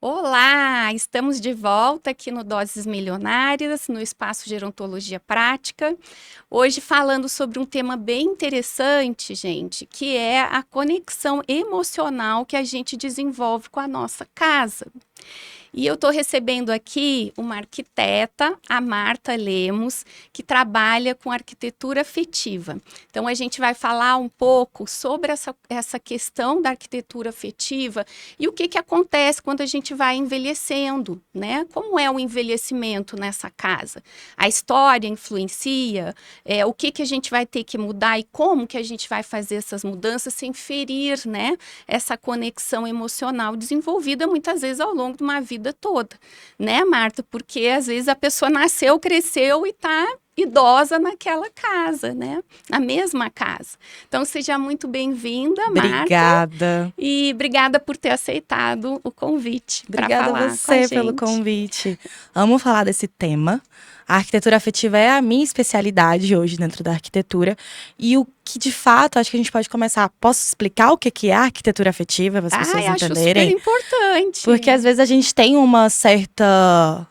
Olá, estamos de volta aqui no Doses Milionárias, no Espaço Gerontologia Prática. Hoje falando sobre um tema bem interessante, gente, que é a conexão emocional que a gente desenvolve com a nossa casa. E eu estou recebendo aqui uma arquiteta, a Marta Lemos, que trabalha com arquitetura afetiva. Então, a gente vai falar um pouco sobre essa questão da arquitetura afetiva e o que acontece quando a gente vai envelhecendo, né? Como é o envelhecimento nessa casa? A história influencia, o que a gente vai ter que mudar e como que a gente vai fazer essas mudanças sem ferir, né? Essa conexão emocional desenvolvida muitas vezes ao longo de uma vida toda, né, Marta? Porque às vezes a pessoa nasceu, cresceu e está idosa naquela casa, né? Na mesma casa. Então, seja muito bem-vinda, Marta, Obrigada. e obrigada por ter aceitado o convite para Obrigada a falar com a você pelo gente. convite. Amo falar desse tema. A arquitetura afetiva é a minha especialidade hoje dentro da arquitetura. E o que, de fato, acho que a gente pode começar. Posso explicar o que é a arquitetura afetiva, para as pessoas Ai, acho super entenderem? importante. Porque às vezes a gente tem uma certa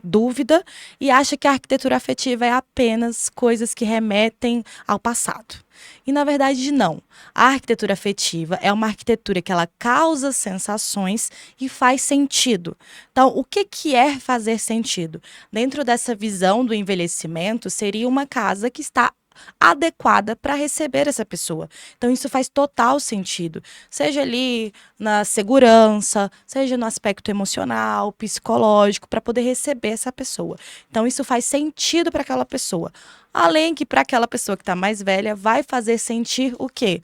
dúvida e acha que a arquitetura afetiva é apenas coisas que remetem ao passado. E na verdade não. A arquitetura afetiva é uma arquitetura que ela causa sensações e faz sentido. Então, o que é fazer sentido? Dentro dessa visão do envelhecimento, seria uma casa que está adequada para receber essa pessoa. Então isso faz total sentido, seja ali na segurança, seja no aspecto emocional, psicológico, para poder receber essa pessoa. Então isso faz sentido para aquela pessoa. Além que para aquela pessoa que está mais velha vai fazer sentir o quê?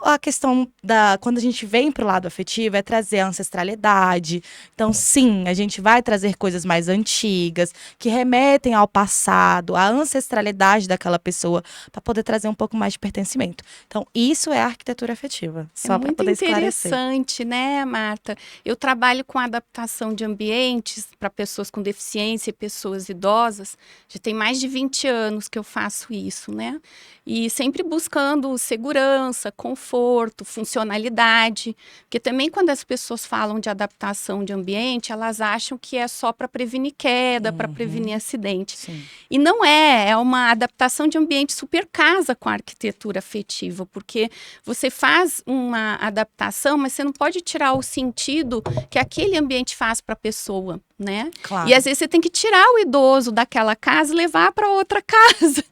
A questão da quando a gente vem para o lado afetivo é trazer a ancestralidade. Então, sim, a gente vai trazer coisas mais antigas, que remetem ao passado, à ancestralidade daquela pessoa, para poder trazer um pouco mais de pertencimento. Então, isso é a arquitetura afetiva, É só para muito poder esclarecer. interessante, né, Marta? Eu trabalho com adaptação de ambientes para pessoas com deficiência e pessoas idosas. Já tem mais de 20 anos que eu faço isso, né? E sempre buscando segurança, conforto, funcionalidade. Porque também quando as pessoas falam de adaptação de ambiente, elas acham que é só para prevenir queda, para prevenir acidente. Sim. E não é, é uma adaptação de ambiente super casa com a arquitetura afetiva, porque você faz uma adaptação, mas você não pode tirar o sentido que aquele ambiente faz para a pessoa, né? Claro. E às vezes você tem que tirar o idoso daquela casa e levar para outra casa.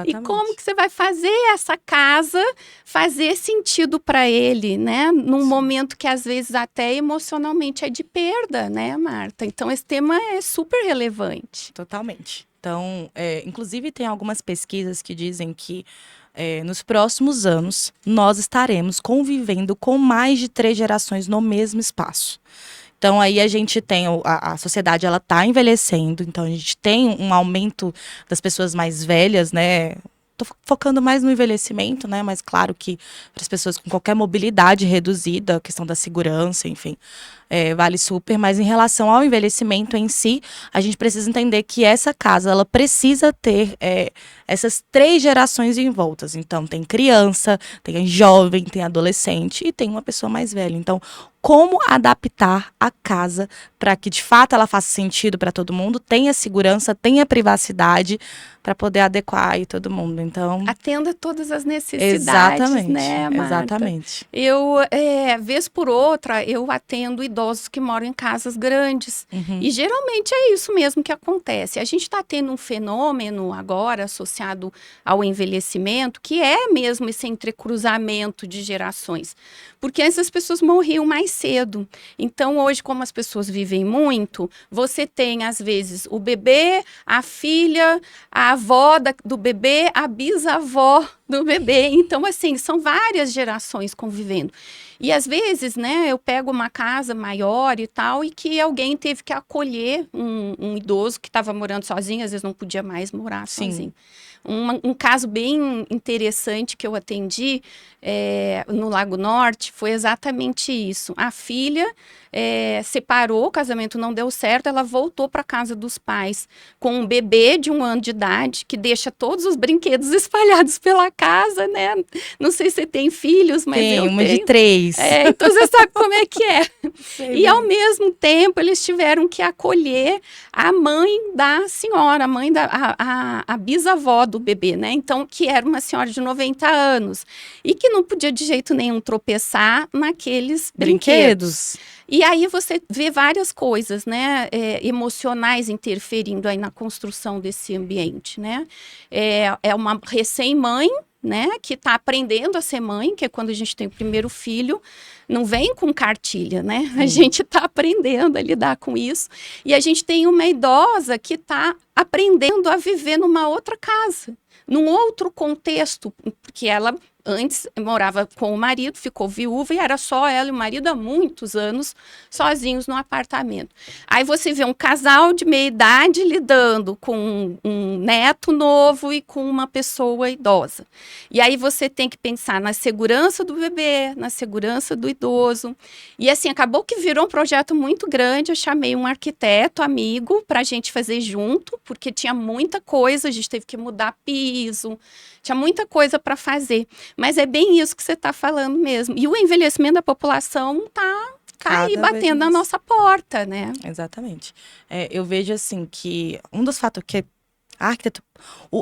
E como Exatamente. que você vai fazer essa casa fazer sentido para ele, né? Num momento que às vezes até emocionalmente é de perda, né, Marta? Então esse tema é super relevante. Totalmente. Então, inclusive tem algumas pesquisas que dizem que nos próximos anos nós estaremos convivendo com mais de 3 gerações no mesmo espaço. Então aí a gente tem a sociedade, ela está envelhecendo, então a gente tem um aumento das pessoas mais velhas, né? Tô focando mais no envelhecimento, né? Mas claro que para as pessoas com qualquer mobilidade reduzida, a questão da segurança, enfim, vale super. Mas em relação ao envelhecimento em si, a gente precisa entender que essa casa, ela precisa ter essas 3 gerações envoltas. Então tem criança, tem jovem, tem adolescente e tem uma pessoa mais velha. Então, como adaptar a casa para que de fato ela faça sentido para todo mundo, tenha segurança, tenha privacidade para poder adequar aí todo mundo. Então, Atenda todas as necessidades, exatamente, né, Marta? exatamente. Eu, vez por outra, eu atendo idosos que moram em casas grandes. E geralmente é isso mesmo que acontece. A gente está tendo um fenômeno agora associado ao envelhecimento, que é mesmo esse entrecruzamento de gerações. Porque antes as pessoas morriam mais cedo. Então, hoje, como as pessoas vivem muito, você tem, às vezes, o bebê, a filha, a avó do bebê, a bisavó do bebê. Então, assim, são várias gerações convivendo. E às vezes, né, eu pego uma casa maior e tal, e que alguém teve que acolher um idoso que estava morando sozinho, às vezes não podia mais morar Sim. sozinho. Um caso bem interessante que eu atendi no Lago Norte foi exatamente isso. A filha separou, o casamento não deu certo, ela voltou para casa dos pais com um bebê de 1 ano de idade, que deixa todos os brinquedos espalhados pela casa, né? Não sei se você tem filhos, mas Tem eu uma tenho. de 3. Então você sabe como é que é. Sei E ao bem. mesmo tempo eles tiveram que acolher a mãe da senhora, a mãe a bisavó do bebê, né? Então, que era uma senhora de 90 anos e que não podia de jeito nenhum tropeçar naqueles brinquedos. E aí você vê várias coisas, né, emocionais interferindo aí na construção desse ambiente, né? É uma recém-mãe, né, que está aprendendo a ser mãe, que é quando a gente tem o primeiro filho, não vem com cartilha, né? A gente está aprendendo a lidar com isso. E a gente tem uma idosa que está aprendendo a viver numa outra casa, num outro contexto, porque ela antes morava com o marido, ficou viúva e era só ela e o marido há muitos anos sozinhos no apartamento. Aí você vê um casal de meia idade lidando com um neto novo e com uma pessoa idosa. E aí você tem que pensar na segurança do bebê, na segurança do idoso. E assim, acabou que virou um projeto muito grande. Eu chamei um arquiteto amigo para a gente fazer junto, porque tinha muita coisa, a gente teve que mudar piso, tinha muita coisa para fazer. Mas é bem isso que você está falando mesmo. E o envelhecimento da população tá aí batendo na nossa porta, né? Exatamente. Eu vejo assim que um dos fatores que a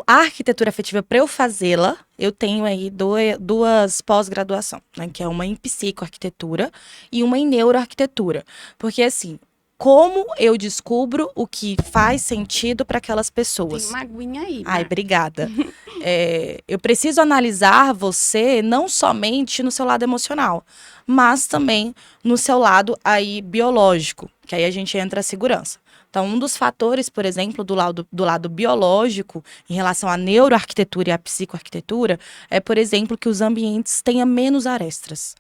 arquitetura afetiva, para eu fazê-la, eu tenho aí duas pós-graduação, né? Que é uma em psicoarquitetura e uma em neuroarquitetura. Porque assim, como eu descubro o que faz sentido para aquelas pessoas? Tem uma aguinha aí. Ai, obrigada. Eu preciso analisar você não somente no seu lado emocional, mas também no seu lado aí biológico, que aí a gente entra a segurança. Então, um dos fatores, por exemplo, do lado biológico, em relação à neuroarquitetura e à psicoarquitetura, é, por exemplo, que os ambientes tenham menos arestas.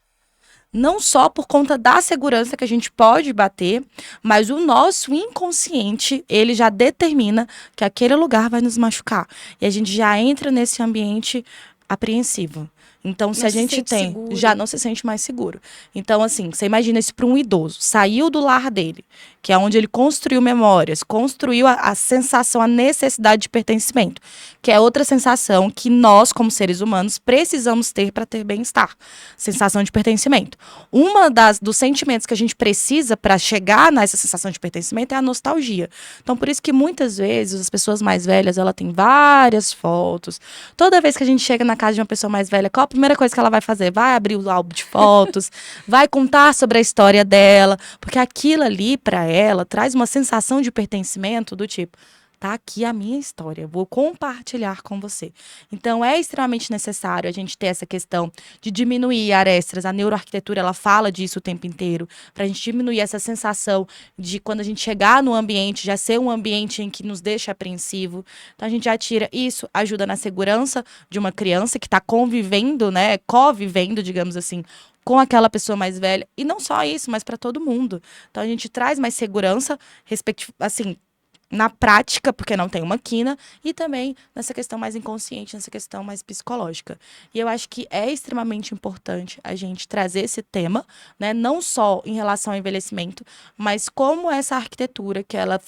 Não só por conta da segurança que a gente pode bater, mas o nosso inconsciente, ele já determina que aquele lugar vai nos machucar. E a gente já entra nesse ambiente apreensivo. Então, se a gente tem, já não se sente mais seguro. Então, assim, você imagina isso para um idoso. Saiu do lar dele, que é onde ele construiu memórias, construiu a sensação, a necessidade de pertencimento, que é outra sensação que nós, como seres humanos, precisamos ter para ter bem-estar. Sensação de pertencimento. Dos sentimentos que a gente precisa para chegar nessa sensação de pertencimento é a nostalgia. Então, por isso que muitas vezes as pessoas mais velhas, ela tem várias fotos. Toda vez que a gente chega na casa de uma pessoa mais velha, qual a primeira coisa que ela vai fazer? Vai abrir o álbum de fotos, vai contar sobre a história dela, porque aquilo ali, para ela, traz uma sensação de pertencimento do tipo, tá aqui a minha história, vou compartilhar com você. Então, é extremamente necessário a gente ter essa questão de diminuir arestas. A neuroarquitetura, ela fala disso o tempo inteiro, para a gente diminuir essa sensação de quando a gente chegar no ambiente, já ser um ambiente em que nos deixa apreensivo. Então, a gente já tira isso, ajuda na segurança de uma criança que está convivendo, né, co-vivendo, digamos assim, com aquela pessoa mais velha. E não só isso, mas para todo mundo. Então, a gente traz mais segurança, assim, na prática, porque não tem uma quina, e também nessa questão mais inconsciente, nessa questão mais psicológica. E eu acho que é extremamente importante a gente trazer esse tema, né, não só em relação ao envelhecimento, mas como essa arquitetura que ela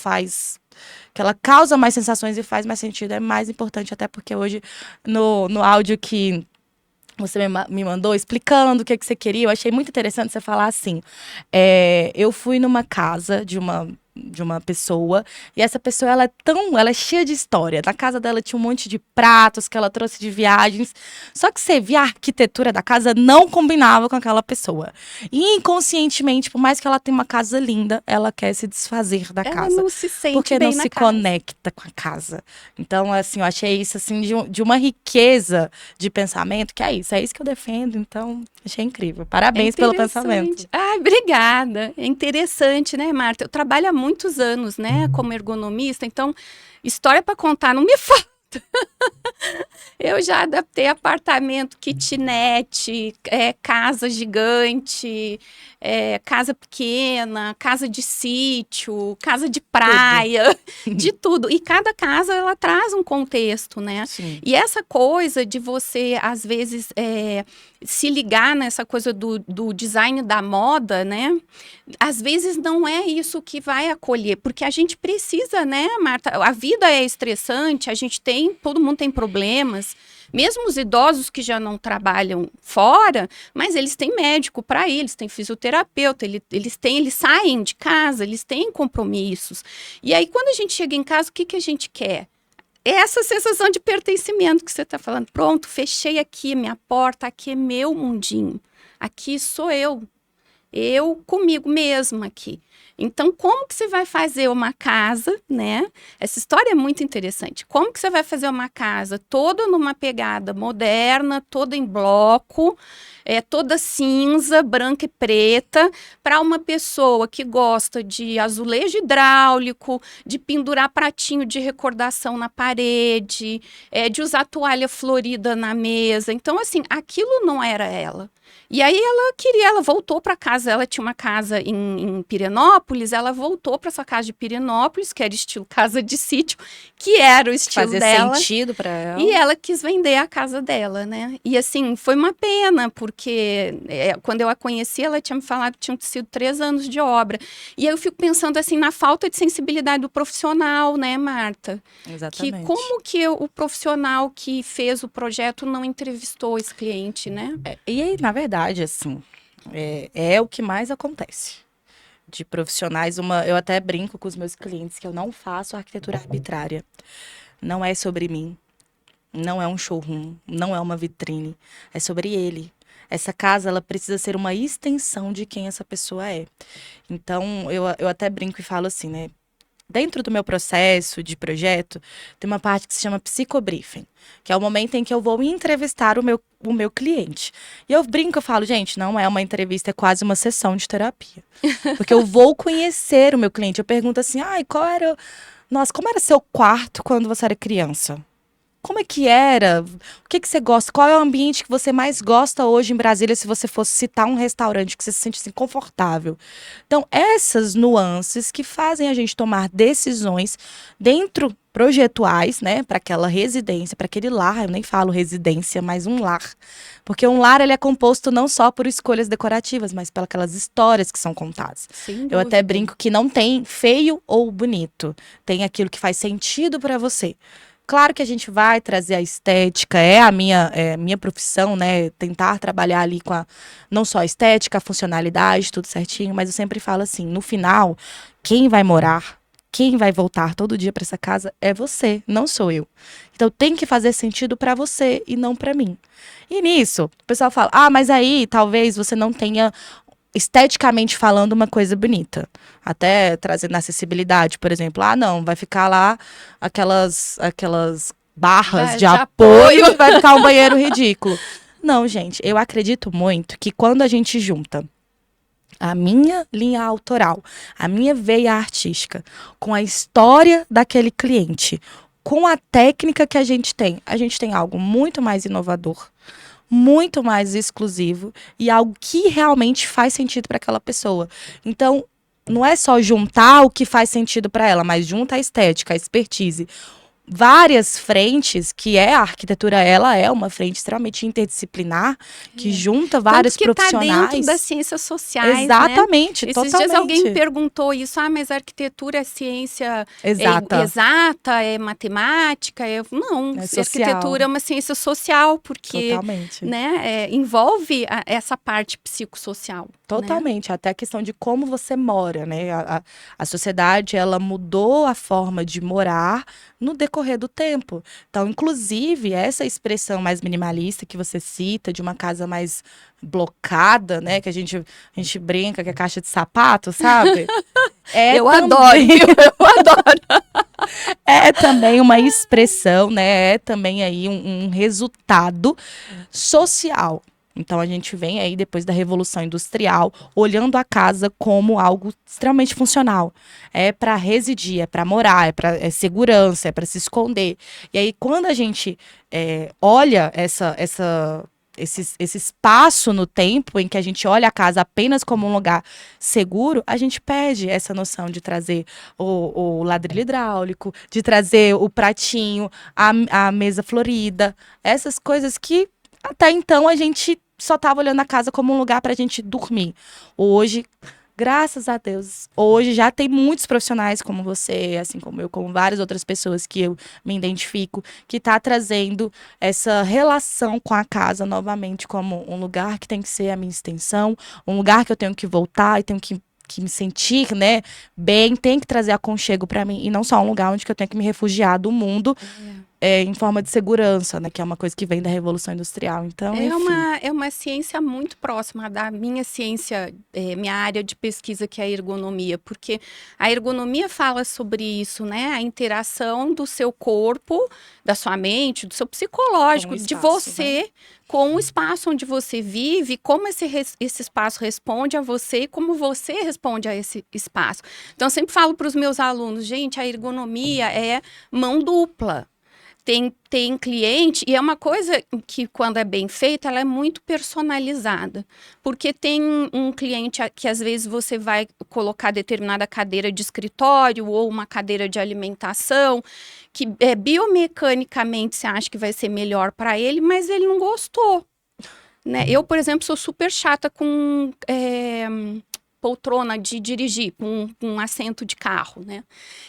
causa mais sensações e faz mais sentido, é mais importante, até porque hoje, no áudio que você me mandou explicando o que você queria, eu achei muito interessante você falar assim, eu fui numa casa de uma pessoa, e essa pessoa, ela é cheia de história. Na casa dela tinha um monte de pratos que ela trouxe de viagens, só que você via a arquitetura da casa não combinava com aquela pessoa. E inconscientemente, por mais que ela tenha uma casa linda, ela quer se desfazer da casa. Ela não se sente porque bem não na se casa. conecta com a casa. Então, assim, eu achei isso, assim, de uma riqueza de pensamento, que é isso que eu defendo, então, achei incrível. Parabéns pelo pensamento. Ai, obrigada. É interessante, né, Marta? Eu trabalho há muitos anos, né, como ergonomista, então, história para contar não me falta. Eu já adaptei apartamento, kitnet, casa gigante, casa pequena, casa de sítio, casa de praia, de tudo. E cada casa, ela traz um contexto, né? Sim. E essa coisa de você, às vezes, se ligar nessa coisa do design da moda, né? Às vezes não é isso que vai acolher, porque a gente precisa, né, Marta? A vida é estressante, todo mundo tem problemas, mesmo os idosos que já não trabalham fora, mas eles têm médico para ir, eles têm fisioterapeuta, eles saem de casa, eles têm compromissos. E aí, quando a gente chega em casa, o que que a gente quer? É essa sensação de pertencimento que você está falando. Pronto, fechei aqui minha porta, aqui é meu mundinho, aqui sou eu comigo mesma aqui. Então, como que você vai fazer uma casa, né? Essa história é muito interessante. Como que você vai fazer uma casa toda numa pegada moderna, toda em bloco, toda cinza, branca e preta, para uma pessoa que gosta de azulejo hidráulico, de pendurar pratinho de recordação na parede, de usar toalha florida na mesa. Então, assim, aquilo não era ela. E aí ela voltou para casa, ela tinha uma casa em Pirenópolis, ela voltou para sua casa de Pirenópolis, que era estilo casa de sítio, que era o estilo dela. Fazia sentido para ela. E ela quis vender a casa dela, né? E assim, foi uma pena, porque quando eu a conheci, ela tinha me falado que tinham sido 3 anos de obra. E aí eu fico pensando assim, na falta de sensibilidade do profissional, né, Marta? Exatamente. Que como que o profissional que fez o projeto não entrevistou esse cliente, né? E aí, na verdade, assim, é o que mais acontece. De profissionais, eu até brinco com os meus clientes que eu não faço arquitetura arbitrária. Não é sobre mim, não é um showroom, não é uma vitrine, é sobre ele. Essa casa, ela precisa ser uma extensão de quem essa pessoa é. Então, eu até brinco e falo assim, né? Dentro do meu processo de projeto, tem uma parte que se chama psicobriefing, que é o momento em que eu vou entrevistar o meu cliente. E eu brinco, eu falo, gente, não é uma entrevista, é quase uma sessão de terapia. Porque eu vou conhecer o meu cliente. Eu pergunto assim, como era seu quarto quando você era criança? Como é que era? O que você gosta? Qual é o ambiente que você mais gosta hoje em Brasília, se você fosse citar um restaurante que você se sente assim, confortável? Então, essas nuances que fazem a gente tomar decisões dentro projetuais, né, para aquela residência, para aquele lar, eu nem falo residência, mas um lar. Porque um lar, ele é composto não só por escolhas decorativas, mas pelas aquelas histórias que são contadas. Sem Eu até dúvida. brinco que não tem feio ou bonito, tem aquilo que faz sentido para você. Claro que a gente vai trazer a estética, é a minha profissão, né? Tentar trabalhar ali com não só a estética, a funcionalidade, tudo certinho, mas eu sempre falo assim, no final, quem vai morar, quem vai voltar todo dia para essa casa é você, não sou eu. Então tem que fazer sentido para você e não para mim. E nisso, o pessoal fala, mas aí talvez você não tenha esteticamente falando uma coisa bonita. Até trazendo acessibilidade, por exemplo. Não, vai ficar lá aquelas barras de apoio, vai ficar um banheiro ridículo. Não, gente, eu acredito muito que quando a gente junta a minha linha autoral, a minha veia artística, com a história daquele cliente, com a técnica que a gente tem algo muito mais inovador, muito mais exclusivo e algo que realmente faz sentido para aquela pessoa. Então, não é só juntar o que faz sentido para ela, mas junta a estética, a expertise. Várias frentes, que a arquitetura, ela é uma frente extremamente interdisciplinar, que junta vários profissionais. Tá dentro das ciências sociais, exatamente, né? totalmente. Esses dias alguém me perguntou isso, mas a arquitetura é ciência exata, é matemática? Não, é social. Arquitetura é uma ciência social, porque né, envolve essa parte psicossocial. Totalmente, até a questão de como você mora, né? A sociedade, ela mudou a forma de morar no decorrer do tempo. Então, inclusive, essa expressão mais minimalista que você cita, de uma casa mais blocada, né? Que a gente brinca que é caixa de sapato, sabe? Eu adoro. É também uma expressão, né? É também aí um resultado social. Então a gente vem aí depois da Revolução Industrial, olhando a casa como algo extremamente funcional. É para residir, é para morar, é segurança, é para se esconder. E aí quando a gente olha esse espaço no tempo em que a gente olha a casa apenas como um lugar seguro, a gente perde essa noção de trazer o ladrilho hidráulico, de trazer o pratinho, a mesa florida, essas coisas que até então a gente só estava olhando a casa como um lugar para a gente dormir. Hoje, graças a Deus, hoje já tem muitos profissionais como você, assim como eu, como várias outras pessoas que eu me identifico, que está trazendo essa relação com a casa novamente como um lugar que tem que ser a minha extensão, um lugar que eu tenho que voltar e tenho que me sentir, né, bem, tem que trazer aconchego para mim, e não só um lugar onde que eu tenho que me refugiar do mundo em forma de segurança, né, que é uma coisa que vem da Revolução Industrial. Então, enfim. É uma ciência muito próxima da minha ciência, minha área de pesquisa, que é a ergonomia, porque a ergonomia fala sobre isso, né? A interação do seu corpo, da sua mente, do seu psicológico, Com o de espaço, você com o espaço onde você vive, como esse espaço responde a você e como você responde a esse espaço. Então, eu sempre falo para os meus alunos, gente, a ergonomia é mão dupla. Tem cliente, e é uma coisa que, quando é bem feita, ela é muito personalizada. Porque tem um cliente que, às vezes, você vai colocar determinada cadeira de escritório ou uma cadeira de alimentação, que biomecanicamente você acha que vai ser melhor para ele, mas ele não gostou. Né? Eu, por exemplo, sou super chata com poltrona de dirigir, com um assento de carro, né?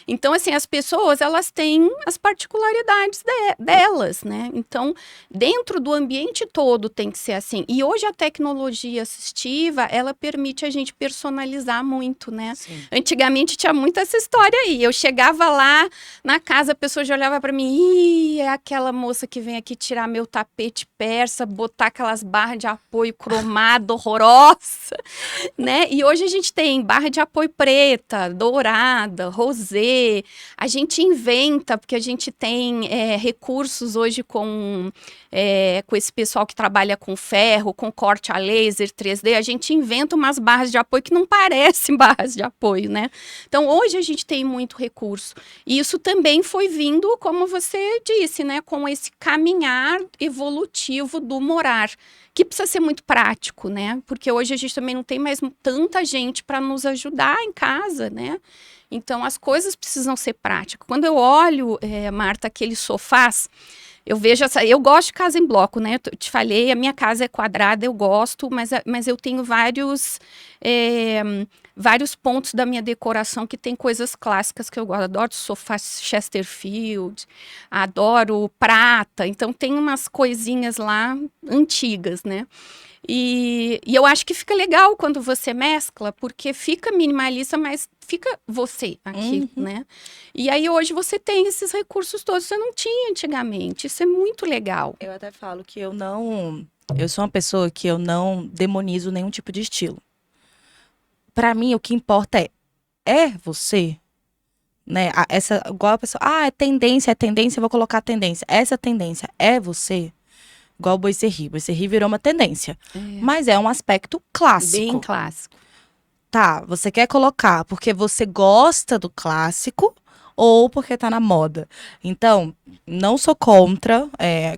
Então, assim, as pessoas, elas têm as particularidades delas, né? Então, dentro do ambiente todo tem que ser assim. E hoje a tecnologia assistiva, ela permite a gente personalizar muito, né? Sim. Antigamente tinha muito essa história aí. Eu chegava lá na casa, a pessoa já olhava para mim, ih, é aquela moça que vem aqui tirar meu tapete persa, botar aquelas barras de apoio cromado, horrorosa, né? E hoje a gente tem barra de apoio preta, dourada, rosé. A gente inventa, porque a gente tem recursos hoje com esse pessoal que trabalha com ferro, com corte a laser, 3D. A gente inventa umas barras de apoio que não parecem barras de apoio, né? Então, hoje a gente tem muito recurso. E isso também foi vindo, como você disse, né? Com esse caminhar evolutivo do morar, que precisa ser muito prático, né? Porque hoje a gente também não tem mais tanta gente para nos ajudar em casa, né? Então, as coisas precisam ser práticas. Quando eu olho, Marta, aqueles sofás, eu vejo eu gosto de casa em bloco, né? Eu te falei, a minha casa é quadrada, eu gosto, mas eu tenho vários pontos da minha decoração que tem coisas clássicas que eu gosto. Adoro sofá Chesterfield, adoro prata, então tem umas coisinhas lá antigas, né? E eu acho que fica legal quando você mescla, porque fica minimalista, mas fica você aqui, né? E aí hoje você tem esses recursos todos, você não tinha antigamente. Isso é muito legal. Eu até falo que eu sou uma pessoa que eu não demonizo nenhum tipo de estilo. Pra mim, o que importa é você, né? Igual a pessoa, é tendência, eu vou colocar tendência. Essa tendência é você? Igual o Boicerri. Boicerri virou uma tendência. Mas é um aspecto clássico. Bem clássico. Tá, você quer colocar porque você gosta do clássico ou porque tá na moda. Então, não sou contra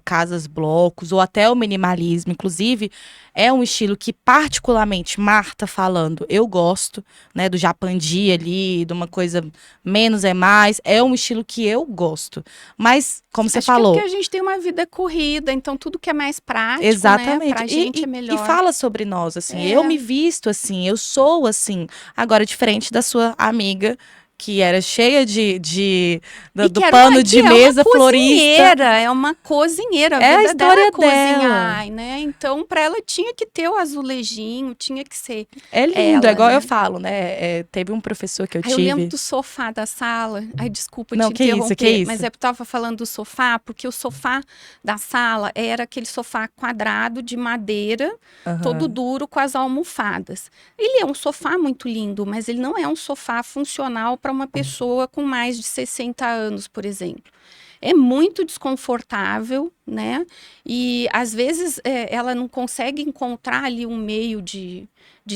casas blocos ou até o minimalismo. Inclusive, é um estilo que, particularmente, Marta falando, eu gosto, né? Do japandi ali, de uma coisa menos é mais. É um estilo que eu gosto. Mas, como você falou... Acho que porque a gente tem uma vida corrida, então tudo que é mais prático, exatamente, né? Pra gente é melhor. E fala sobre nós, assim. Eu me visto assim, eu sou assim. Agora, diferente da sua amiga, que era cheia do pano de mesa florista. É uma cozinheira, é a história dela. Cozinhar, né? Então, para ela tinha que ter o azulejinho, tinha que ser. É lindo, é igual eu falo, né? Teve um professor que eu tive. Eu lembro do sofá da sala. Ai, desculpa te interromper. Que isso? Mas eu tava falando do sofá, porque o sofá da sala era aquele sofá quadrado de madeira, todo duro, com as almofadas. Ele é um sofá muito lindo, mas ele não é um sofá funcional para uma pessoa com mais de 60 anos, por exemplo. é muito desconfortável, né? E às vezes ela não consegue encontrar ali um meio de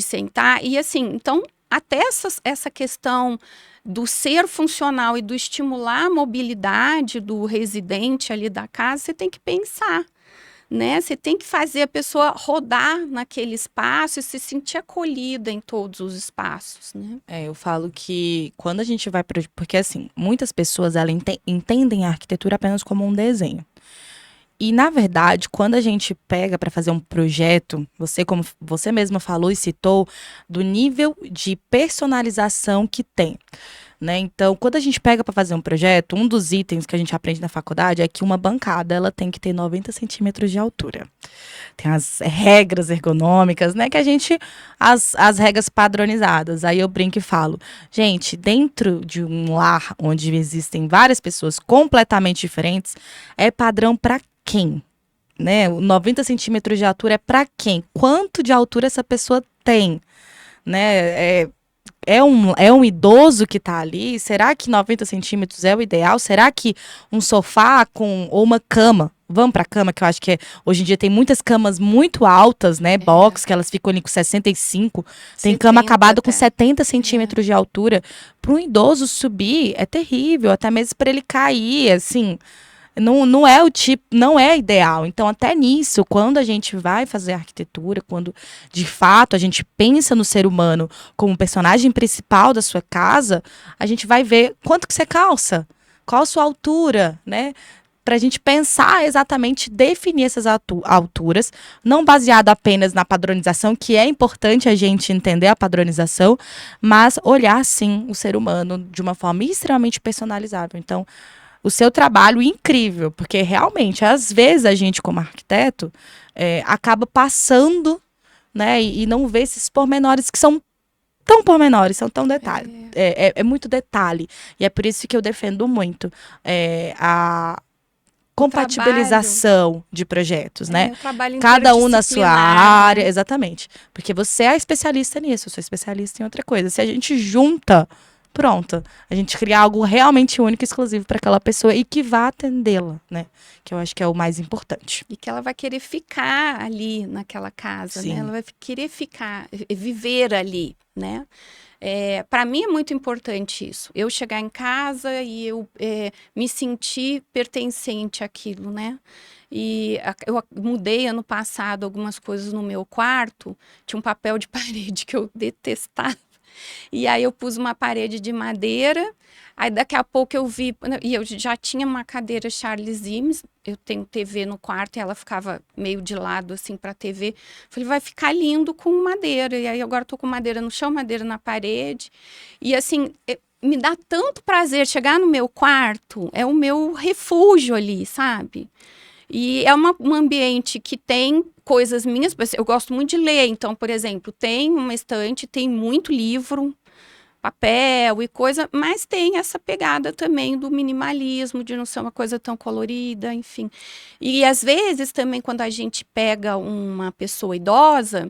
sentar. E assim, então, até essa questão do ser funcional e do estimular a mobilidade do residente ali da casa, você tem que pensar, né? Você tem que fazer a pessoa rodar naquele espaço e se sentir acolhida em todos os espaços, né? Eu falo que quando a gente vai porque assim, muitas pessoas elas entendem a arquitetura apenas como um desenho. E, na verdade, quando a gente pega para fazer um projeto, como você mesma falou e citou, do nível de personalização que tem, né? Então, quando a gente pega para fazer um projeto, um dos itens que a gente aprende na faculdade é que uma bancada ela tem que ter 90 centímetros de altura. Tem as regras ergonômicas, né? Que a gente. As regras padronizadas. Aí eu brinco e falo, gente, dentro de um lar onde existem várias pessoas completamente diferentes, é padrão para quem? Né? O 90 centímetros de altura é para quem? Quanto de altura essa pessoa tem? Né? É um idoso que está ali? Será que 90 centímetros é o ideal? Será que um sofá ou uma cama? Vamos para a cama, que eu acho que hoje em dia tem muitas camas muito altas, né? Box, que elas ficam ali com 65. Tem cama 70 acabada com até. 70 centímetros de altura. Para um idoso subir é terrível, até mesmo para ele cair, assim. Não é o tipo, não é ideal. Então, até nisso, quando a gente vai fazer arquitetura, quando de fato a gente pensa no ser humano como personagem principal da sua casa, a gente vai ver quanto que você calça, qual a sua altura, né? Para a gente pensar exatamente, definir essas alturas, não baseado apenas na padronização, que é importante a gente entender a padronização, mas olhar, sim, o ser humano de uma forma extremamente personalizável. Então, o seu trabalho incrível, porque realmente, às vezes, a gente, como arquiteto, acaba passando, né, e não vê esses pormenores que são tão pormenores, são tão detalhes. É muito detalhe. E é por isso que eu defendo muito a compatibilização de projetos, né? O trabalho Cada um na sua interdisciplinar, área, né? exatamente. Porque você é especialista nisso, eu sou especialista em outra coisa. Se a gente junta, pronto, a gente cria algo realmente único e exclusivo para aquela pessoa e que vá atendê-la, né? Que eu acho que é o mais importante. E que ela vai querer ficar ali naquela casa, né? Sim. Ela vai querer ficar, viver ali, né? Para mim é muito importante isso. Eu chegar em casa e eu me sentir pertencente àquilo, né? E eu mudei ano passado algumas coisas no meu quarto. Tinha um papel de parede que eu detestava. E aí eu pus uma parede de madeira. Aí daqui a pouco eu vi, e eu já tinha uma cadeira Charles Imes, eu tenho TV no quarto e ela ficava meio de lado assim para TV. Falei, vai ficar lindo com madeira. E aí agora eu tô com madeira no chão, madeira na parede. E assim, me dá tanto prazer chegar no meu quarto, é o meu refúgio ali, sabe? E é um ambiente que tem coisas minhas, eu gosto muito de ler, então, por exemplo, tem uma estante, tem muito livro, papel e coisa, mas tem essa pegada também do minimalismo, de não ser uma coisa tão colorida, enfim. E às vezes também quando a gente pega uma pessoa idosa,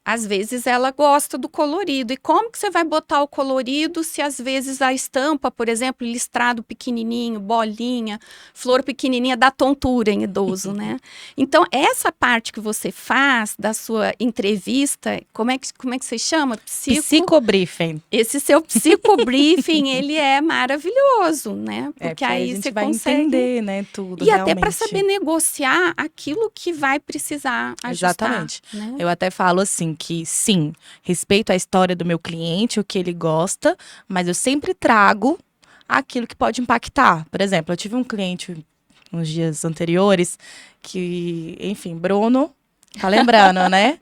às vezes ela gosta do colorido. E como que você vai botar o colorido se às vezes a estampa, por exemplo, listrado pequenininho, bolinha, flor pequenininha, dá tontura em idoso, né? Então, essa parte que você faz da sua entrevista, como é que você chama? Psicobriefing. Esse seu psicobriefing, ele é maravilhoso, né? Porque aí aí a gente você vai consegue entender, né, tudo e realmente. até para saber negociar aquilo que vai precisar ajustar. Exatamente. Né? Eu até falo assim que sim, respeito a história do meu cliente, o que ele gosta, mas eu sempre trago aquilo que pode impactar. Por exemplo, eu tive um cliente nos dias anteriores que, enfim, Bruno, tá lembrando, né?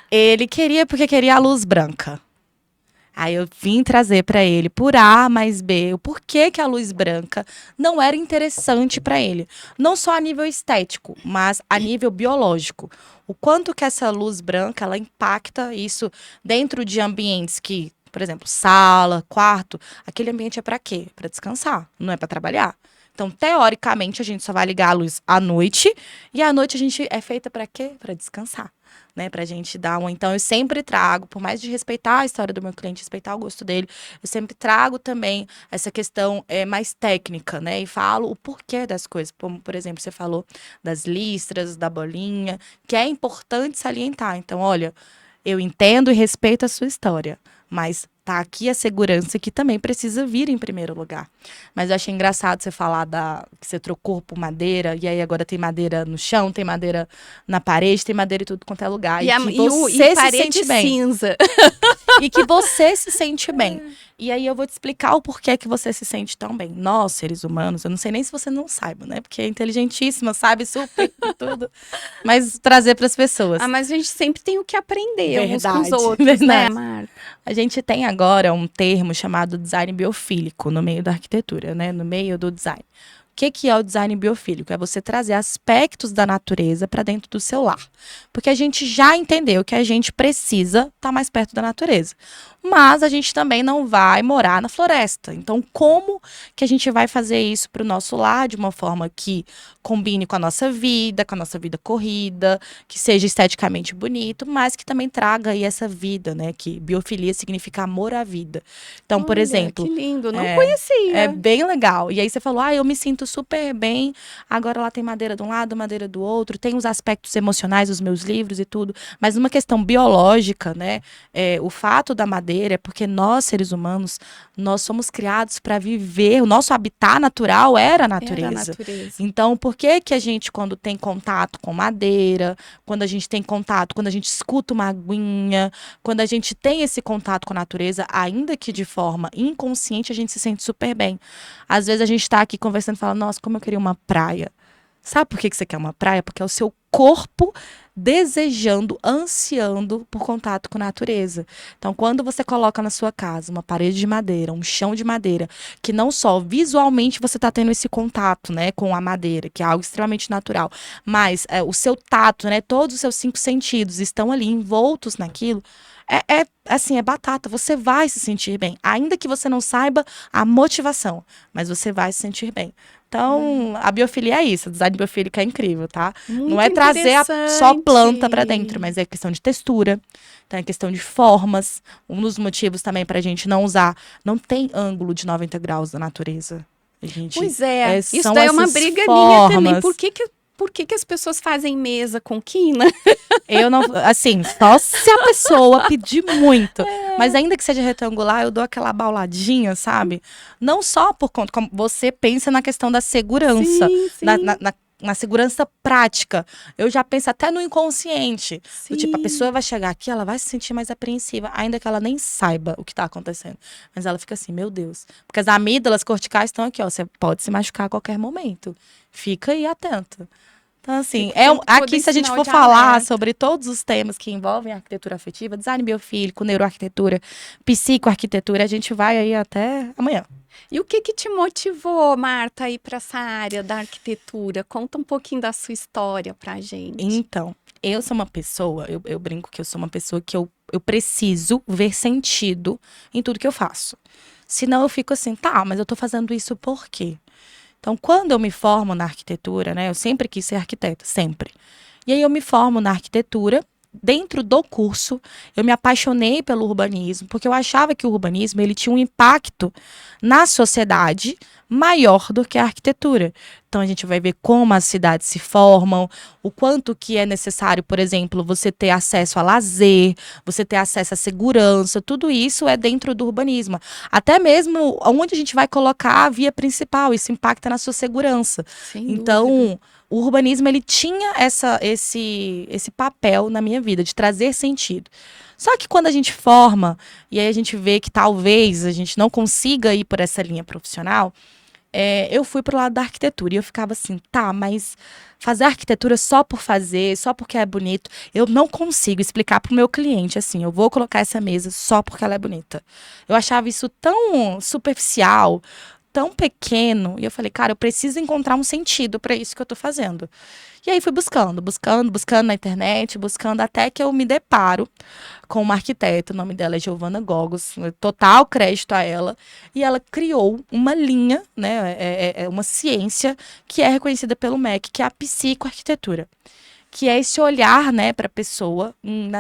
Ele porque queria a luz branca. Aí eu vim trazer para ele, por A mais B, o porquê que a luz branca não era interessante para ele. Não só a nível estético, mas a nível biológico. O quanto que essa luz branca, ela impacta isso dentro de ambientes que, por exemplo, sala, quarto. Aquele ambiente é para quê? Para descansar, não é para trabalhar. Então, teoricamente, a gente só vai ligar a luz à noite. E à noite a gente é feita para quê? Para descansar. Né, pra gente dar um. Então, eu sempre trago, por mais de respeitar a história do meu cliente, respeitar o gosto dele, eu sempre trago também essa questão mais técnica, né? E falo o porquê das coisas. Como, por exemplo, você falou das listras, da bolinha, que é importante salientar. Então, olha, eu entendo e respeito a sua história, mas tá aqui a segurança que também precisa vir em primeiro lugar. Mas eu achei engraçado você falar que você trocou por madeira, e aí agora tem madeira no chão, tem madeira na parede, tem madeira em tudo quanto é lugar. E que você se sente bem. Cinza. E que você se sente bem. E aí eu vou te explicar o porquê que você se sente tão bem. Nós, seres humanos, eu não sei nem se você não saiba, né? Porque é inteligentíssima, sabe super tudo. Mas trazer para as pessoas. Mas a gente sempre tem o que aprender uns com os Verdade, outros, verdade. né, Marta? A gente tem agora um termo chamado design biofílico no meio da arquitetura, né? No meio do design. O que é o design biofílico? É você trazer aspectos da natureza para dentro do seu lar. Porque a gente já entendeu que a gente precisa estar mais perto da natureza. Mas a gente também não vai morar na floresta. Então, como que a gente vai fazer isso para o nosso lar de uma forma que combine com a nossa vida corrida, que seja esteticamente bonito, mas que também traga aí essa vida, né? Que biofilia significa amor à vida. Então, por exemplo... Que lindo, não conhecia. É bem legal. E aí você falou, eu me sinto super bem, agora lá tem madeira de um lado, madeira do outro, tem os aspectos emocionais dos meus livros e tudo, mas numa questão biológica, né, o fato da madeira é porque nós, seres humanos, nós somos criados para viver, o nosso habitat natural era a natureza. Então, por que a gente, quando tem contato com madeira, quando a gente tem contato, quando a gente escuta uma aguinha, quando a gente tem esse contato com a natureza, ainda que de forma inconsciente, a gente se sente super bem. Às vezes a gente está aqui conversando e fala, nossa, como eu queria uma praia. Sabe por que você quer uma praia? Porque é o seu corpo desejando, ansiando por contato com a natureza. Então, quando você coloca na sua casa uma parede de madeira, um chão de madeira, que não só visualmente você está tendo esse contato, né, com a madeira, que é algo extremamente natural, mas o seu tato, né, todos os seus 5 sentidos estão ali envoltos naquilo, assim, é batata, você vai se sentir bem, ainda que você não saiba a motivação, mas você vai se sentir bem. Então, a biofilia é isso, o design biofílico é incrível, tá? Muito não é trazer só planta para dentro, mas é questão de textura, então é questão de formas. Um dos motivos também pra gente não usar, não tem ângulo de 90 graus da natureza. Pois é, isso são daí é uma briga minha também. Por que as pessoas fazem mesa com quina? Eu não, assim, só se a pessoa pedir muito. Mas ainda que seja retangular, eu dou aquela bauladinha, sabe? Não só por conta, como você pensa na questão da segurança, sim. na segurança prática. Eu já penso até no inconsciente. Do tipo, a pessoa vai chegar aqui, ela vai se sentir mais apreensiva, ainda que ela nem saiba o que está acontecendo. Mas ela fica assim, meu Deus. Porque as amígdalas corticais estão aqui, ó. Você pode se machucar a qualquer momento. Fica aí atento. Então, assim, aqui se a gente for falar sobre todos os temas que envolvem arquitetura afetiva, design biofílico, neuroarquitetura, psicoarquitetura, a gente vai aí até amanhã. E o que te motivou, Marta, a ir para essa área da arquitetura? Conta um pouquinho da sua história pra gente. Então, eu sou uma pessoa, eu brinco que eu sou uma pessoa que eu preciso ver sentido em tudo que eu faço. Senão eu fico assim, mas eu tô fazendo isso por quê? Então, quando eu me formo na arquitetura, né? Eu sempre quis ser arquiteta, sempre. E aí eu me formo na arquitetura. Dentro do curso, eu me apaixonei pelo urbanismo, porque eu achava que o urbanismo ele tinha um impacto na sociedade maior do que a arquitetura. Então, a gente vai ver como as cidades se formam, o quanto que é necessário, por exemplo, você ter acesso a lazer, você ter acesso à segurança, tudo isso é dentro do urbanismo. Até mesmo onde a gente vai colocar a via principal, isso impacta na sua segurança. Então, o urbanismo ele tinha esse papel na minha vida, de trazer sentido. Só que quando a gente forma, e aí a gente vê que talvez a gente não consiga ir por essa linha profissional, eu fui pro lado da arquitetura. E eu ficava assim, mas fazer arquitetura só por fazer, só porque é bonito, eu não consigo explicar pro meu cliente, assim, eu vou colocar essa mesa só porque ela é bonita. Eu achava isso tão superficial, tão pequeno, e eu falei, cara, eu preciso encontrar um sentido para isso que eu tô fazendo. E aí fui buscando na internet, buscando até que eu me deparo com uma arquiteta, o nome dela é Giovanna Gogos, total crédito a ela, e ela criou uma linha, né, é uma ciência que é reconhecida pelo MEC, que é a psicoarquitetura, que é esse olhar, né, para a pessoa em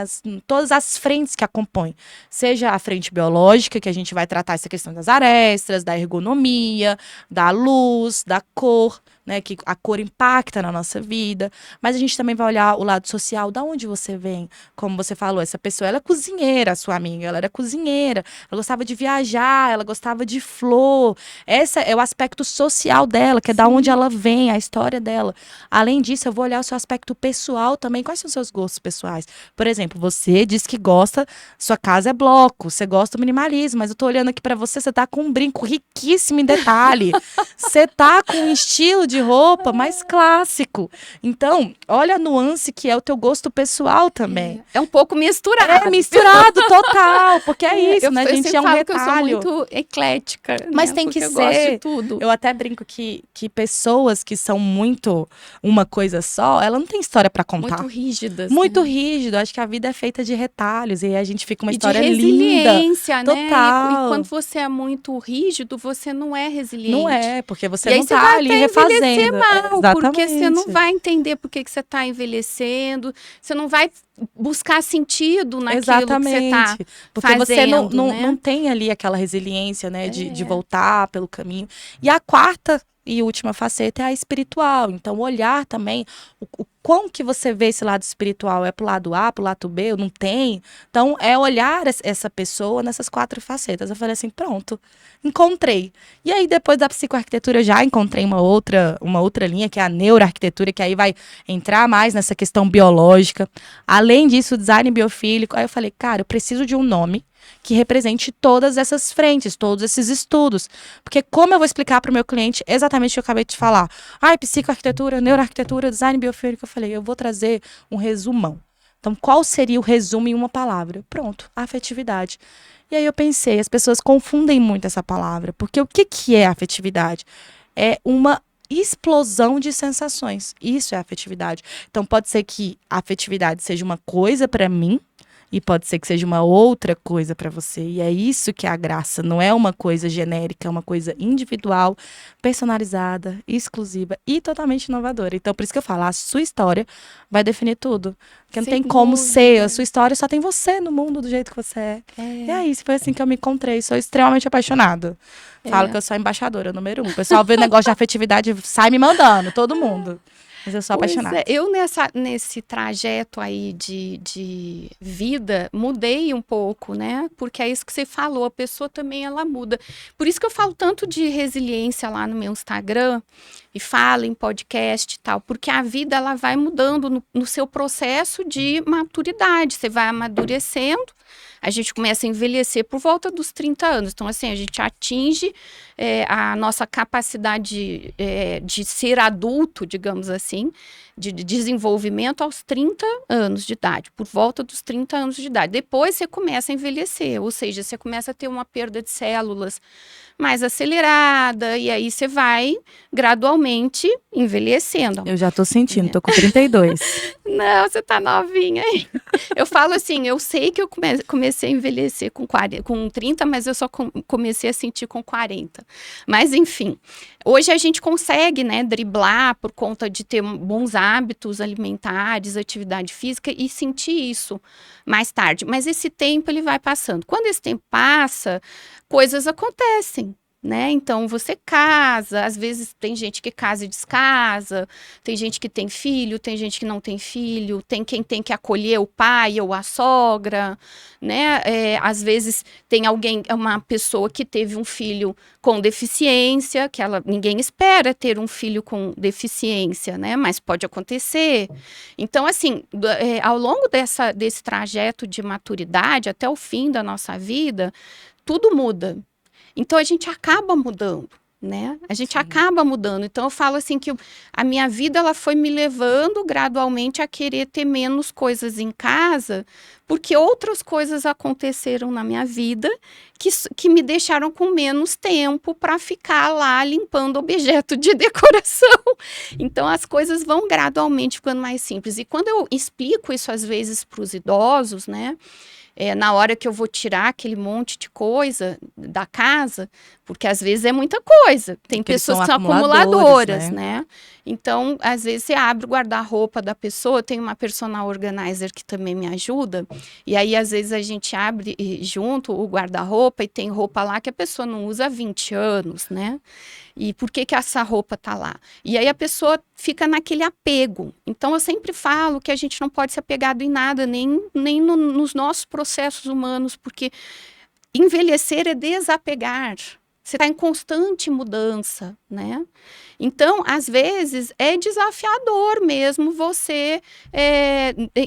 todas as frentes que a compõem. Seja a frente biológica, que a gente vai tratar essa questão das arestas, da ergonomia, da luz, da cor, né, que a cor impacta na nossa vida, mas a gente também vai olhar o lado social, da onde você vem, como você falou, essa pessoa, ela é cozinheira, a sua amiga, ela era cozinheira, ela gostava de viajar, ela gostava de flor, esse é o aspecto social dela, que é da onde ela vem, a história dela. Além disso, eu vou olhar o seu aspecto pessoal também, quais são os seus gostos pessoais? Por exemplo, você diz que gosta, sua casa é bloco, você gosta do minimalismo, mas eu tô olhando aqui pra você, você tá com um brinco riquíssimo em detalhe, você tá com um estilo de roupa mais clássico. Então, olha a nuance que é o teu gosto pessoal também. É um pouco misturado. É misturado total, porque é isso, né? A gente é um falo que eu sou retalho. muito eclética, Mas né? tem Porque que eu gosto de ser. tudo. Eu até brinco que pessoas que são muito uma coisa só, ela não tem história pra contar. Muito rígidas. Muito né? rígido. Acho que a vida é feita de retalhos e aí a gente fica uma E história de linda. resiliência, né? Total. E quando você é muito rígido, você não é resiliente. Não é, porque você E aí não você tá vai ali até envelhecer refazendo. mal, porque você não Exatamente. vai entender por que você está envelhecendo, você não vai buscar sentido naquilo que você está Exatamente. Porque você fazendo, né? não tem ali aquela resiliência, né, de voltar pelo caminho. E a quarta e última faceta é a espiritual. Então, olhar também o como que você vê esse lado espiritual. É pro lado A, pro lado B, ou não tem? Então, é olhar essa pessoa nessas 4 facetas. Eu falei assim, pronto, encontrei. E aí, depois da psicoarquitetura, eu já encontrei uma outra linha, que é a neuroarquitetura, que aí vai entrar mais nessa questão biológica. Além disso, o design biofílico. Aí eu falei, cara, eu preciso de um nome que represente todas essas frentes, todos esses estudos. Porque como eu vou explicar para o meu cliente exatamente o que eu acabei de falar? Psicoarquitetura, neuroarquitetura, design biofílico. Eu falei, eu vou trazer um resumão. Então, qual seria o resumo em uma palavra? Pronto, afetividade. E aí eu pensei, as pessoas confundem muito essa palavra, porque o que é afetividade? É uma explosão de sensações. Isso é afetividade. Então, pode ser que a afetividade seja uma coisa para mim, e pode ser que seja uma outra coisa para você. E é isso que é a graça. Não é uma coisa genérica, é uma coisa individual, personalizada, exclusiva e totalmente inovadora. Então, por isso que eu falo, a sua história vai definir tudo. Porque não Sem tem como dúvida. ser, a sua história só tem você no mundo do jeito que você é. E é isso, foi assim que eu me encontrei. Sou extremamente apaixonada. Falo que eu sou a embaixadora número 1. O pessoal vê o negócio de afetividade, sai me mandando, todo mundo. Mas eu sou apaixonada. Eu nesse trajeto aí de vida, mudei um pouco, né? Porque é isso que você falou, a pessoa também, ela muda. Por isso que eu falo tanto de resiliência lá no meu Instagram, e falo em podcast e tal, porque a vida, ela vai mudando no seu processo de maturidade, você vai amadurecendo, a gente começa a envelhecer por volta dos 30 anos. Então, assim, a gente atinge a nossa capacidade de ser adulto, digamos assim, de desenvolvimento aos 30 anos de idade, por volta dos 30 anos de idade. Depois você começa a envelhecer, ou seja, você começa a ter uma perda de células mais acelerada, e aí você vai gradualmente envelhecendo. Eu já tô sentindo, tô com 32. Não, você tá novinha aí. Eu falo assim, eu sei que eu comecei a envelhecer com 30, mas eu só comecei a sentir com 40. Mas enfim, hoje a gente consegue, né, driblar por conta de ter bons hábitos alimentares, atividade física e sentir isso mais tarde. Mas esse tempo ele vai passando. Quando esse tempo passa, coisas acontecem. Né? Então você casa, às vezes tem gente que casa e descasa, tem gente que tem filho, tem gente que não tem filho, tem quem tem que acolher o pai ou a sogra, né? Às vezes tem uma pessoa que teve um filho com deficiência, que ninguém espera ter um filho com deficiência, né? Mas pode acontecer. Então, assim, ao longo desse trajeto de maturidade até o fim da nossa vida, tudo muda. Então, a gente acaba mudando, né? A gente Sim. acaba mudando. Então eu falo assim que a minha vida ela foi me levando gradualmente a querer ter menos coisas em casa, porque outras coisas aconteceram na minha vida que me deixaram com menos tempo para ficar lá limpando objeto de decoração. Então as coisas vão gradualmente ficando mais simples. E quando eu explico isso às vezes para os idosos, né? Na hora que eu vou tirar aquele monte de coisa da casa, porque às vezes é muita coisa. Tem Porque eles pessoas são que são acumuladores, acumuladoras, né? né? Então, às vezes você abre o guarda-roupa da pessoa, tem uma personal organizer que também me ajuda, e aí às vezes a gente abre junto o guarda-roupa e tem roupa lá que a pessoa não usa há 20 anos, né? E por que que essa roupa tá lá? E aí a pessoa fica naquele apego. Então eu sempre falo que a gente não pode ser apegado em nada, nem nos nossos processos humanos, porque envelhecer é desapegar. Você está em constante mudança, né? Então, às vezes, é desafiador mesmo você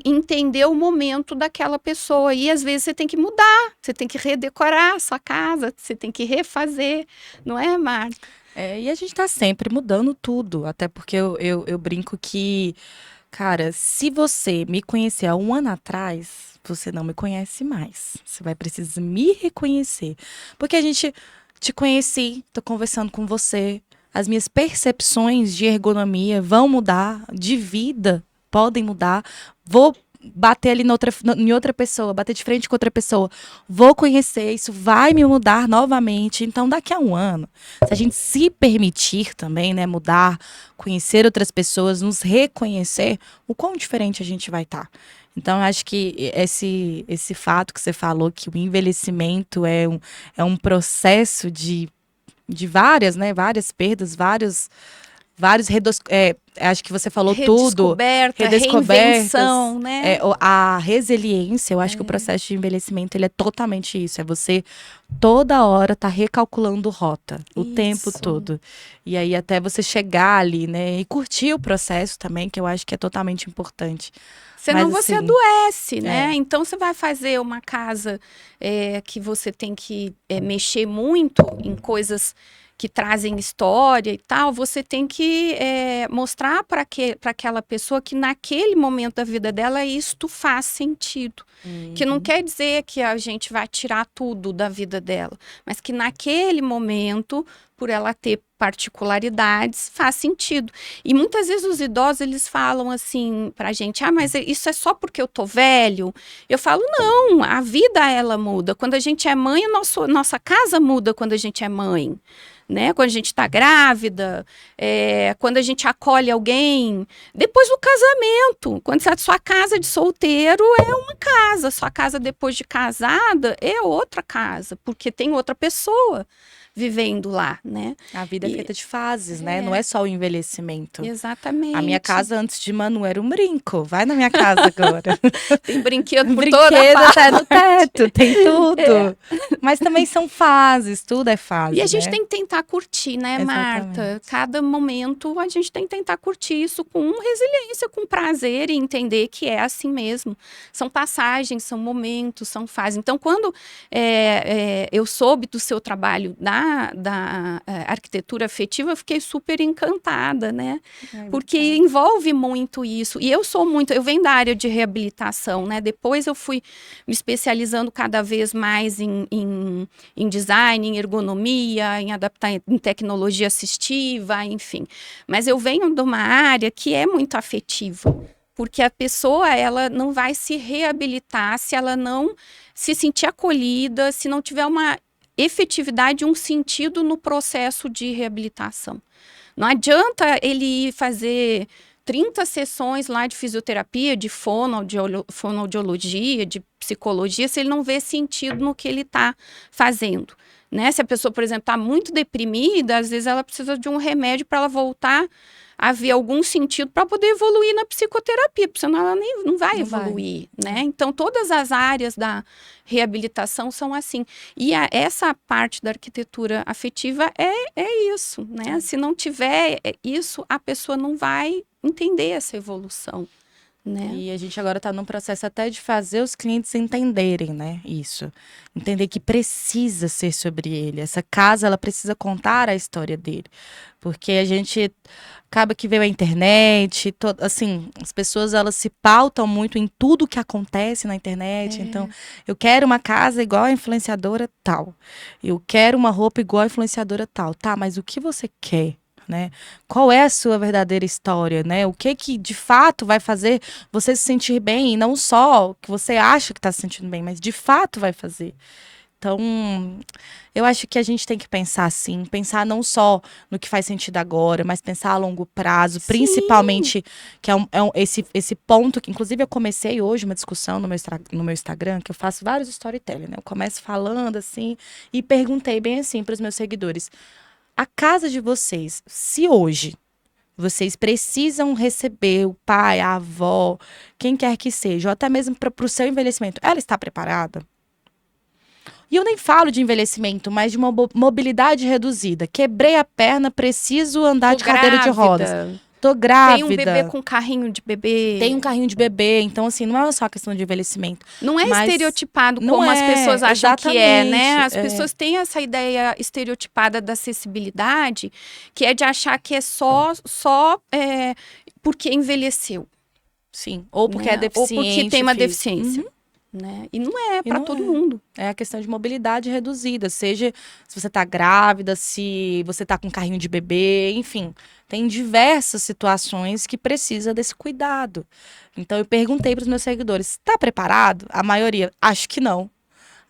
entender o momento daquela pessoa. E, às vezes, você tem que mudar, você tem que redecorar a sua casa, você tem que refazer, não é, Marta? E a gente tá sempre mudando tudo. Até porque eu brinco que, cara, se você me conhecer há um ano atrás, você não me conhece mais. Você vai precisar me reconhecer. Porque a gente te conheci, tô conversando com você. As minhas percepções de ergonomia vão mudar, de vida podem mudar. Vou bater ali em outra pessoa, bater de frente com outra pessoa. Vou conhecer, isso vai me mudar novamente. Então, daqui a um ano, se a gente se permitir também, né, mudar, conhecer outras pessoas, nos reconhecer, o quão diferente a gente vai estar. Então, eu acho que esse fato que você falou, que o envelhecimento é um processo de várias, né, várias perdas, acho que você falou tudo. Redescoberta, Redescobertas. reinvenção, né? A resiliência, eu acho que o processo de envelhecimento ele é totalmente isso. É você toda hora tá recalculando rota, o tempo Isso. todo. E aí até você chegar ali, né? E curtir o processo também, que eu acho que é totalmente importante. Senão Mas, você assim, adoece, né? Então você vai fazer uma casa que você tem que mexer muito em coisas que trazem história e tal. Você tem que mostrar para aquela pessoa que naquele momento da vida dela isto faz sentido. Que não quer dizer que a gente vai tirar tudo da vida dela, mas que naquele momento, por ela ter particularidades, faz sentido. E muitas vezes os idosos, eles falam assim pra gente, mas isso é só porque eu tô velho? Eu falo, não, a vida ela muda. Quando a gente é mãe, nossa casa muda quando a gente é mãe. Né? Quando a gente está grávida, quando a gente acolhe alguém, depois do casamento, quando a sua casa de solteiro é uma casa, sua casa depois de casada é outra casa, porque tem outra pessoa vivendo lá, né? a vida é feita de fases, né? É. Não é só o envelhecimento. Exatamente. A minha casa antes de Manu era um brinco. Vai na minha casa agora. Tem brinquedo por Brinquedo toda parte. até no teto, tem tudo. Mas também são fases, tudo é fase, E a gente né? tem que tentar curtir, né, Exatamente. Marta? Cada momento a gente tem que tentar curtir isso com resiliência, com prazer e entender que é assim mesmo. São passagens, são momentos, são fases. Então, quando eu soube do seu trabalho da arquitetura afetiva, eu fiquei super encantada, né? Porque envolve muito isso. E eu venho da área de reabilitação, né? Depois eu fui me especializando cada vez mais em design, em ergonomia, em adaptar em tecnologia assistiva, enfim. Mas eu venho de uma área que é muito afetiva, porque a pessoa ela não vai se reabilitar se ela não se sentir acolhida, se não tiver uma efetividade, um sentido no processo de reabilitação. Não adianta ele ir fazer 30 sessões lá de fisioterapia, de fonoaudiologia, de psicologia, se ele não vê sentido no que ele está fazendo. Né? Se a pessoa, por exemplo, está muito deprimida, às vezes ela precisa de um remédio para ela voltar a ver algum sentido para poder evoluir na psicoterapia, porque senão ela não vai evoluir, né? Então, todas as áreas da reabilitação são assim. E essa parte da arquitetura afetiva é isso, né? Se não tiver isso, a pessoa não vai entender essa evolução. né? E a gente agora está num processo até de fazer os clientes entenderem, né, isso. Entender que precisa ser sobre ele. Essa casa, ela precisa contar a história dele. Porque a gente acaba que veio a internet, assim, as pessoas, elas se pautam muito em tudo que acontece na internet. Então, eu quero uma casa igual a influenciadora tal. Eu quero uma roupa igual a influenciadora tal. Tá, mas o que você quer? Né? Qual é a sua verdadeira história, né? O que de fato vai fazer você se sentir bem, e não só o que você acha que está se sentindo bem, mas de fato vai fazer. Então, eu acho que a gente tem que pensar assim, pensar não só no que faz sentido agora, mas pensar a longo prazo, Sim. principalmente, que esse ponto que, inclusive, eu comecei hoje uma discussão no meu Instagram, que eu faço vários storytelling, né? Eu começo falando assim, e perguntei bem assim para os meus seguidores: a casa de vocês, se hoje vocês precisam receber o pai, a avó, quem quer que seja, ou até mesmo para o seu envelhecimento, ela está preparada? E eu nem falo de envelhecimento, mas de uma mobilidade reduzida. Quebrei a perna, preciso andar Tô de cadeira de rodas. grávida. Tô Tem um bebê grávida. com carrinho de bebê. Tem um carrinho de bebê. Então, assim, não é só questão de envelhecimento. Não é Mas estereotipado não como as pessoas é, acham que é, né? exatamente. As pessoas têm essa ideia estereotipada da acessibilidade, que é de achar que é só porque envelheceu, Sim. Ou porque é né? Ou porque tem deficiente uma físico. deficiência, né? E não é E para não todo é. mundo. É a questão de mobilidade reduzida, seja se você tá grávida, se você tá com carrinho de bebê, enfim. Tem diversas situações que precisa desse cuidado. Então eu perguntei para os meus seguidores: está preparado? A maioria, acho que não.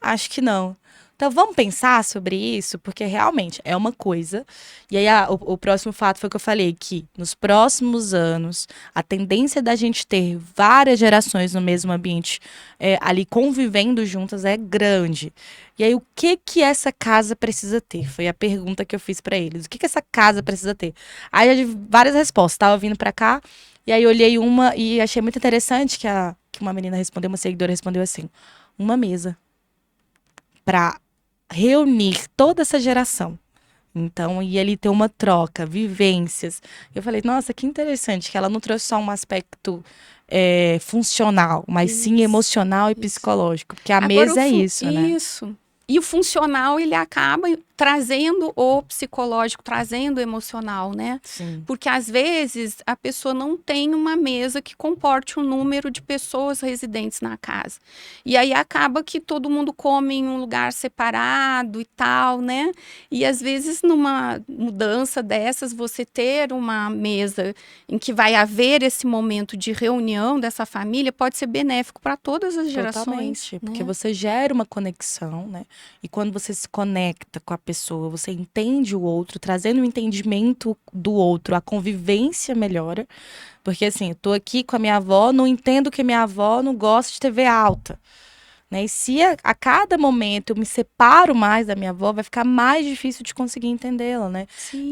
Acho que não. Então vamos pensar sobre isso, porque realmente é uma coisa. E aí o próximo fato foi que eu falei que nos próximos anos a tendência da gente ter várias gerações no mesmo ambiente ali convivendo juntas é grande. E aí o que essa casa precisa ter? Foi a pergunta que eu fiz para eles. O que essa casa precisa ter? Aí eu tive várias respostas. Estava vindo para cá e aí eu olhei uma e achei muito interessante que uma menina respondeu, uma seguidora respondeu assim: uma mesa para reunir toda essa geração. Então, e ele ter uma troca, vivências. Eu falei, nossa, que interessante, que ela não trouxe só um aspecto funcional, mas sim Isso, emocional e isso. psicológico. Porque a Agora, mesa é isso, né? Isso. E o funcional, ele acaba trazendo o psicológico, trazendo o emocional, né? Sim. Porque às vezes a pessoa não tem uma mesa que comporte um número de pessoas residentes na casa. E aí acaba que todo mundo come em um lugar separado e tal, né? E às vezes numa mudança dessas, você ter uma mesa em que vai haver esse momento de reunião dessa família pode ser benéfico para todas as gerações. Totalmente, porque Né? você gera uma conexão, né? E quando você se conecta com a pessoa, você entende o outro, trazendo o entendimento do outro, a convivência melhora. Porque assim, eu tô aqui com a minha avó, não entendo que minha avó não gosta de TV alta. Né? E se a cada momento eu me separo mais da minha avó, vai ficar mais difícil de conseguir entendê-la, né? Sim.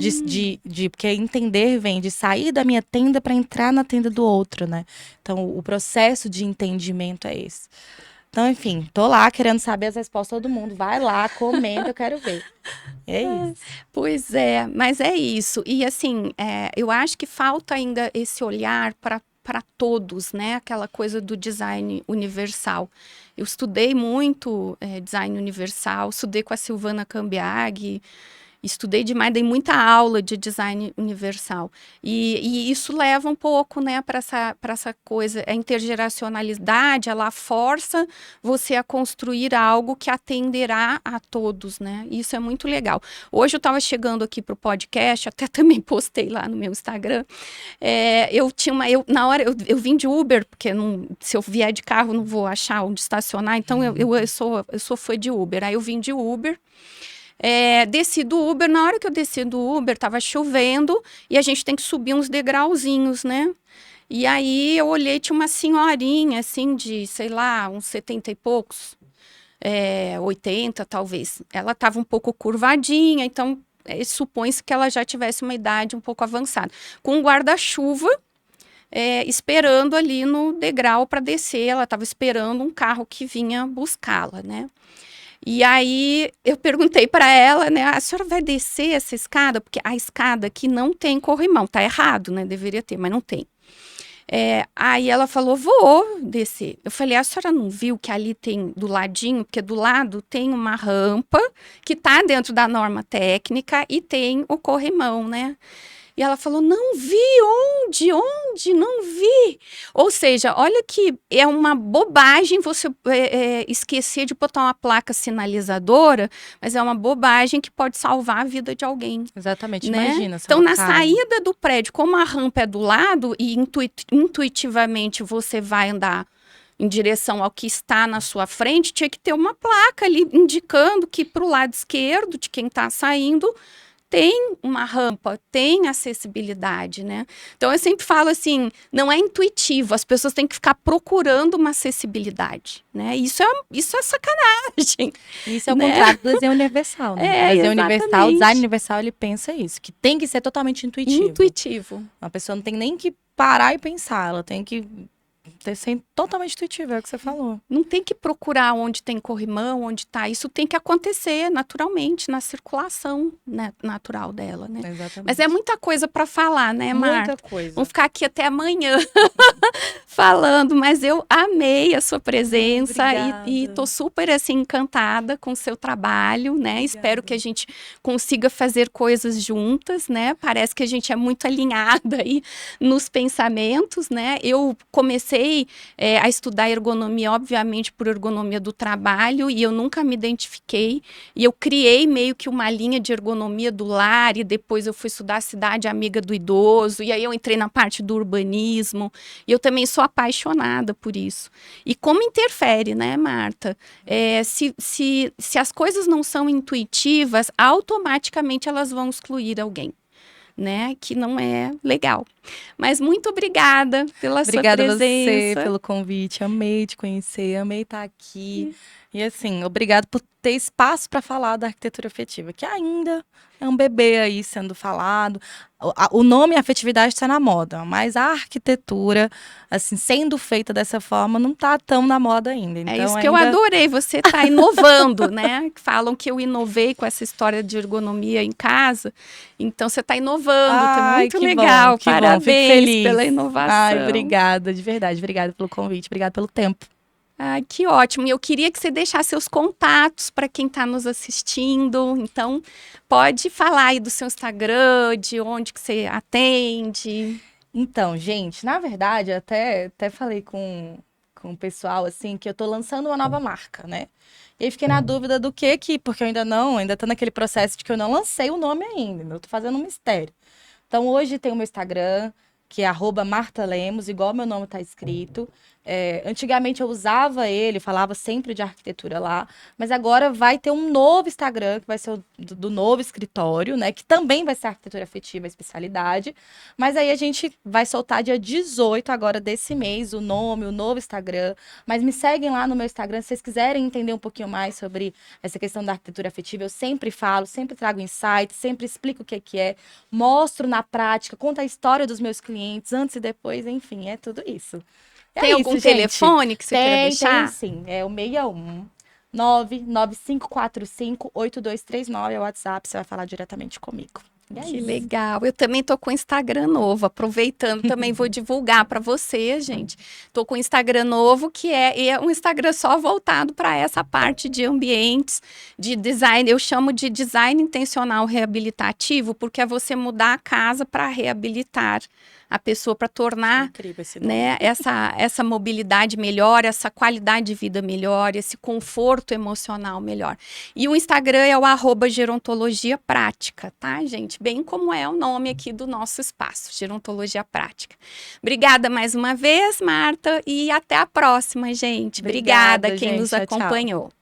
Porque entender vem de sair da minha tenda para entrar na tenda do outro, né? Então, o processo de entendimento é esse. Então, enfim, tô lá querendo saber as respostas de todo mundo. Vai lá, comenta, eu quero ver. É isso. Pois é, mas é isso. E assim, eu acho que falta ainda esse olhar para todos, né? Aquela coisa do design universal. Eu estudei muito design universal, estudei com a Silvana Cambiaghi, estudei demais, dei muita aula de design universal. E isso leva um pouco, né, para essa coisa, a intergeracionalidade, ela força você a construir algo que atenderá a todos, né? Isso é muito legal. Hoje eu estava chegando aqui para o podcast, até também postei lá no meu Instagram. Na hora eu vim de Uber, porque se eu vier de carro não vou achar onde estacionar, então eu sou fã de Uber. Aí eu vim de Uber. Desci do Uber, na hora que eu desci do Uber, tava chovendo e a gente tem que subir uns degrauzinhos, né? E aí eu olhei, tinha uma senhorinha, assim, de, sei lá, uns 70 e poucos, 80 talvez. Ela tava um pouco curvadinha, então supõe-se que ela já tivesse uma idade um pouco avançada. Com um guarda-chuva, esperando ali no degrau para descer, ela estava esperando um carro que vinha buscá-la, né? E aí eu perguntei para ela, né, a senhora vai descer essa escada? Porque a escada aqui não tem corrimão, tá errado, né? Deveria ter, mas não tem. Aí ela falou, vou descer. Eu falei, a senhora não viu que ali tem do ladinho, porque do lado tem uma rampa que tá dentro da norma técnica e tem o corrimão, né? E ela falou, não vi, onde, não vi. Ou seja, olha que é uma bobagem você esquecer de botar uma placa sinalizadora, mas é uma bobagem que pode salvar a vida de alguém. Exatamente, Né? imagina. Se Então, ela na cai. saída do prédio, como a rampa é do lado e intuitivamente você vai andar em direção ao que está na sua frente, tinha que ter uma placa ali indicando que para o lado esquerdo de quem está saindo tem uma rampa, tem acessibilidade, né? Então, eu sempre falo assim, não é intuitivo, as pessoas têm que ficar procurando uma acessibilidade, né? Isso é sacanagem. Isso é o né? contrário do desenho universal, né? O desenho universal, o exatamente. design universal, ele pensa isso, que tem que ser totalmente intuitivo. Intuitivo. A pessoa não tem nem que parar e pensar, ela tem que ser totalmente intuitiva, é o que você falou. Não tem que procurar onde tem corrimão, onde tá. Isso tem que acontecer naturalmente, na circulação, né, natural dela, né? Exatamente. Mas é muita coisa para falar, né, Marta? Muita coisa. Vamos ficar aqui até amanhã falando, mas eu amei a sua presença e tô super assim encantada com o seu trabalho, né? Obrigada. Espero que a gente consiga fazer coisas juntas, né? Parece que a gente é muito alinhada aí nos pensamentos, né? Eu comecei a estudar ergonomia, obviamente, por ergonomia do trabalho, e eu nunca me identifiquei. E eu criei meio que uma linha de ergonomia do lar, e depois eu fui estudar a cidade amiga do idoso, e aí eu entrei na parte do urbanismo, e eu também sou apaixonada por isso. E como interfere, né, Marta? Se as coisas não são intuitivas, automaticamente elas vão excluir alguém. Né, que não é legal. Mas muito obrigada pela sua presença. Obrigada a você pelo convite, amei te conhecer, amei estar aqui. E assim, obrigado por ter espaço para falar da arquitetura afetiva, que ainda é um bebê aí sendo falado. O nome afetividade está na moda, mas a arquitetura, assim, sendo feita dessa forma, não está tão na moda ainda. Então, isso que eu adorei, você está inovando, né? Falam que eu inovei com essa história de ergonomia em casa, então você está inovando, é muito legal, parabéns pela inovação. Ai, obrigada, de verdade, obrigada pelo convite, obrigada pelo tempo. Ai, que ótimo. E eu queria que você deixasse seus contatos para quem está nos assistindo. Então, pode falar aí do seu Instagram, de onde que você atende. Então, gente, na verdade, até falei com o pessoal, assim, que eu tô lançando uma nova marca, né? E aí fiquei na dúvida do que, porque eu ainda tô naquele processo de que eu não lancei o nome ainda, eu tô fazendo um mistério. Então, hoje tem o meu Instagram, que é @martalemos, igual meu nome tá escrito. Antigamente eu usava ele, falava sempre de arquitetura lá, mas agora vai ter um novo Instagram, que vai ser do novo escritório, né? Que também vai ser arquitetura afetiva, a especialidade. Mas aí a gente vai soltar dia 18 agora desse mês o nome, o novo Instagram. Mas me seguem lá no meu Instagram, se vocês quiserem entender um pouquinho mais sobre essa questão da arquitetura afetiva. Eu sempre falo, sempre trago insights, sempre explico o que é, mostro na prática, conto a história dos meus clientes, antes e depois, enfim, é tudo isso. Tem algum telefone que você queira deixar? Tem, sim. É o 61 995458239, é o WhatsApp, você vai falar diretamente comigo. Que legal. Eu também tô com Instagram novo, aproveitando, também vou divulgar para você, gente. Tô com Instagram novo, que é um Instagram só voltado para essa parte de ambientes, de design. Eu chamo de design intencional reabilitativo, porque é você mudar a casa para reabilitar a pessoa, para tornar, né, essa mobilidade melhor, essa qualidade de vida melhor, esse conforto emocional melhor. E o Instagram é o @gerontologia prática, tá, gente? Bem como é o nome aqui do nosso espaço, Gerontologia Prática. Obrigada mais uma vez, Marta, e até a próxima, gente. Obrigada quem nos acompanhou. Tchau.